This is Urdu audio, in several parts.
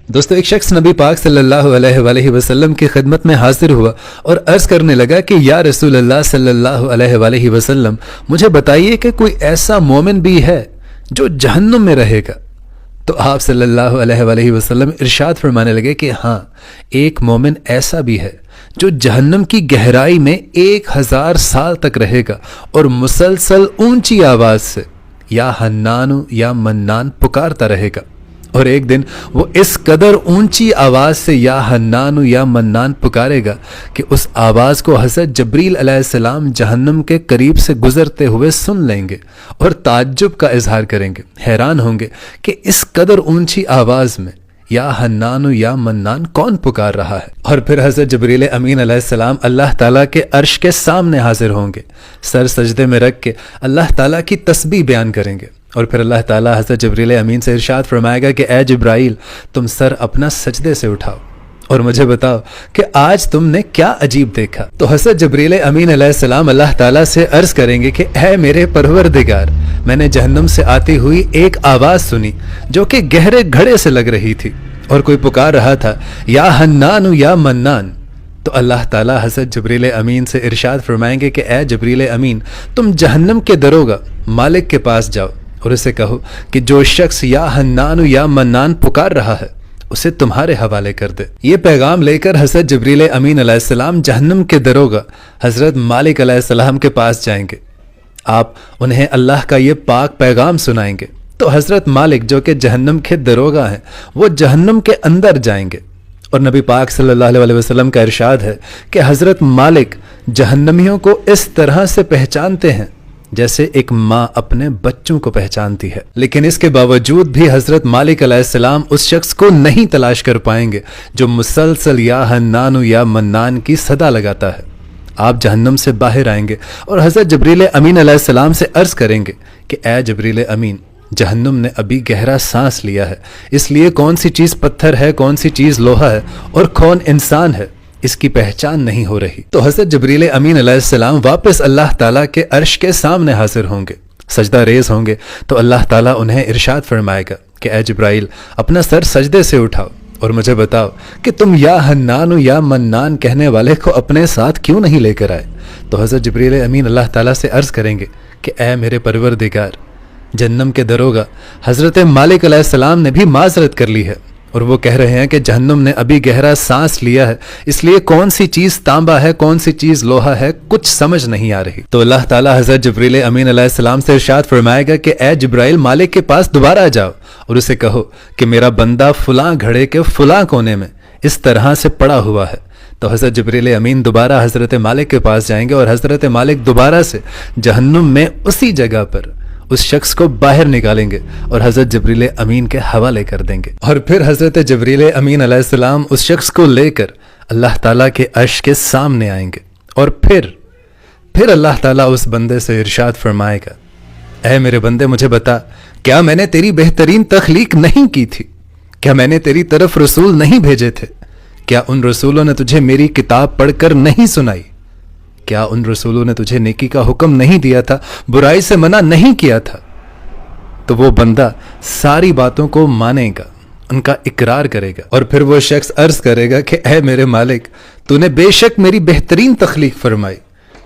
دوستو ایک شخص نبی پاک صلی اللہ علیہ وآلہ وسلم کی خدمت میں حاضر ہوا اور عرض کرنے لگا کہ یا رسول اللہ صلی اللہ علیہ وآلہ وسلم مجھے بتائیے کہ کوئی ایسا مومن بھی ہے جو جہنم میں رہے گا؟ تو آپ صلی اللہ علیہ وآلہ وسلم ارشاد فرمانے لگے کہ ہاں، ایک مومن ایسا بھی ہے جو جہنم کی گہرائی میں 1000 سال تک رہے گا اور مسلسل اونچی آواز سے یا حنان یا منان پکارتا رہے گا، اور ایک دن وہ اس قدر اونچی آواز سے یا حنان یا منان پکارے گا کہ اس آواز کو حضرت جبریل علیہ السلام جہنم کے قریب سے گزرتے ہوئے سن لیں گے اور تعجب کا اظہار کریں گے، حیران ہوں گے کہ اس قدر اونچی آواز میں یا حنان یا منان کون پکار رہا ہے۔ اور پھر حضرت جبریل امین علیہ السلام اللہ تعالیٰ کے عرش کے سامنے حاضر ہوں گے، سر سجدے میں رکھ کے اللہ تعالیٰ کی تسبیح بیان کریں گے، اور پھر اللہ تعالیٰ حضرت جبریل امین سے ارشاد فرمائے گا کہ اے جبرائیل، تم سر اپنا سجدے سے اٹھاؤ اور مجھے بتاؤ کہ آج تم نے کیا عجیب دیکھا۔ تو حضرت جبریل امین علیہ السلام اللہ تعالیٰ سے عرض کریں گے کہ اے میرے پروردگار، میں نے جہنم سے آتی ہوئی ایک آواز سنی جو کہ گہرے گھڑے سے لگ رہی تھی، اور کوئی پکار رہا تھا یا حنان یا منان۔ تو اللہ تعالیٰ حضرت جبریل امین سے ارشاد فرمائیں گے کہ اے جبریل امین، تم جہنم کے دروغہ مالک کے پاس جاؤ اور اسے کہو کہ جو شخص یا حنان یا منان پکار رہا ہے اسے تمہارے حوالے کر دے۔ یہ پیغام لے کر حضرت جبریل امین علیہ السلام جہنم کے دروغہ حضرت مالک علیہ السلام کے پاس جائیں گے، آپ انہیں اللہ کا یہ پاک پیغام سنائیں گے، تو حضرت مالک جو کہ جہنم کے دروغہ ہیں وہ جہنم کے اندر جائیں گے، اور نبی پاک صلی اللہ علیہ وسلم کا ارشاد ہے کہ حضرت مالک جہنمیوں کو اس طرح سے پہچانتے ہیں جیسے ایک ماں اپنے بچوں کو پہچانتی ہے، لیکن اس کے باوجود بھی حضرت مالک علیہ السلام اس شخص کو نہیں تلاش کر پائیں گے جو مسلسل یا حنان یا منان کی صدا لگاتا ہے۔ آپ جہنم سے باہر آئیں گے اور حضرت جبریل امین علیہ السلام سے عرض کریں گے کہ اے جبریل امین، جہنم نے ابھی گہرا سانس لیا ہے، اس لیے کون سی چیز پتھر ہے، کون سی چیز لوہا ہے اور کون انسان ہے، اس کی پہچان نہیں ہو رہی۔ تو حضرت جبریل امین علیہ السلام واپس اللہ تعالیٰ کے عرش کے سامنے حاضر ہوں گے، سجدہ ریز ہوں گے، تو اللہ تعالیٰ انہیں ارشاد فرمائے گا کہ اے جبرائیل، اپنا سر سجدے سے اٹھاؤ اور مجھے بتاؤ کہ تم یا حنان یا منان کہنے والے کو اپنے ساتھ کیوں نہیں لے کر آئے؟ تو حضرت جبریل امین اللہ تعالیٰ سے عرض کریں گے کہ اے میرے پروردگار، جہنم کے دروغہ حضرت مالک علیہ السلام نے بھی معذرت کر لی ہے، اور وہ کہہ رہے ہیں کہ جہنم نے ابھی گہرا سانس لیا ہے، اس لیے کون سی چیز تانبا ہے، کون سی چیز لوہا ہے، کچھ سمجھ نہیں آ رہی۔ تو اللہ تعالیٰ حضرت جبریل امین علیہ السلام سے ارشاد فرمائے گا کہ اے جبرائیل، مالک کے پاس دوبارہ جاؤ اور اسے کہو کہ میرا بندہ فلاں گھڑے کے فلاں کونے میں اس طرح سے پڑا ہوا ہے۔ تو حضرت جبریل امین دوبارہ حضرت مالک کے پاس جائیں گے اور حضرت مالک دوبارہ سے جہنم میں اسی جگہ پر اس شخص کو باہر نکالیں گے اور حضرت جبریل امین کے حوالے کر دیں گے، اور پھر حضرت جبریل امین علیہ السلام اس شخص کو لے کر اللہ تعالیٰ کے عرش کے سامنے آئیں گے، اور پھر اللہ تعالیٰ اس بندے سے ارشاد فرمائے گا، اے میرے بندے، مجھے بتا، کیا میں نے تیری بہترین تخلیق نہیں کی تھی؟ کیا میں نے تیری طرف رسول نہیں بھیجے تھے؟ کیا ان رسولوں نے تجھے میری کتاب پڑھ کر نہیں سنائی؟ کیا ان رسولوں نے تجھے نیکی کا حکم نہیں دیا تھا، برائی سے منع نہیں کیا تھا؟ تو وہ بندہ ساری باتوں کو مانے گا، ان کا اقرار کرے گا، اور پھر وہ شخص عرض کرے گا کہ اے میرے مالک، تو نے بے شک میری بہترین تخلیق فرمائی،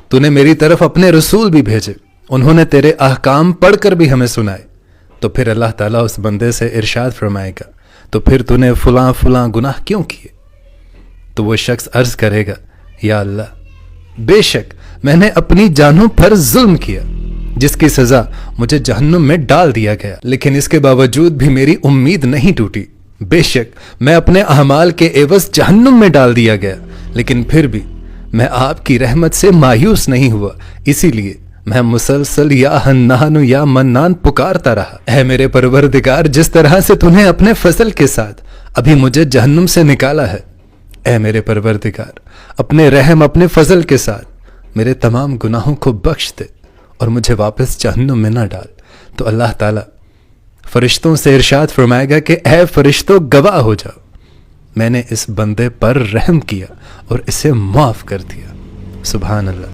تو نے میری طرف اپنے رسول بھی بھیجے، انہوں نے تیرے احکام پڑھ کر بھی ہمیں سنائے۔ تو پھر اللہ تعالیٰ اس بندے سے ارشاد فرمائے گا، تو پھر تو نے فلاں فلاں گناہ کیوں کیے؟ تو وہ شخص عرض کرے گا، یا اللہ، بے شک میں نے اپنی جانوں پر ظلم کیا، جس کی سزا مجھے جہنم میں ڈال دیا گیا، لیکن اس کے باوجود بھی میری امید نہیں ٹوٹی۔ بے شک میں اپنے اعمال کے عوض جہنم میں ڈال دیا گیا، لیکن پھر بھی میں آپ کی رحمت سے مایوس نہیں ہوا، اسی لیے میں مسلسل یا حنان یا منان پکارتا رہا۔ اے میرے پروردگار، جس طرح سے تو نے اپنے فضل کے ساتھ ابھی مجھے جہنم سے نکالا ہے، اے میرے پروردگار، اپنے رحم، اپنے فضل کے ساتھ میرے تمام گناہوں کو بخش دے اور مجھے واپس جہنم میں نہ ڈال۔ تو اللہ تعالیٰ فرشتوں سے ارشاد فرمائے گا کہ اے فرشتوں، گواہ ہو جاؤ، میں نے اس بندے پر رحم کیا اور اسے معاف کر دیا۔ سبحان اللہ۔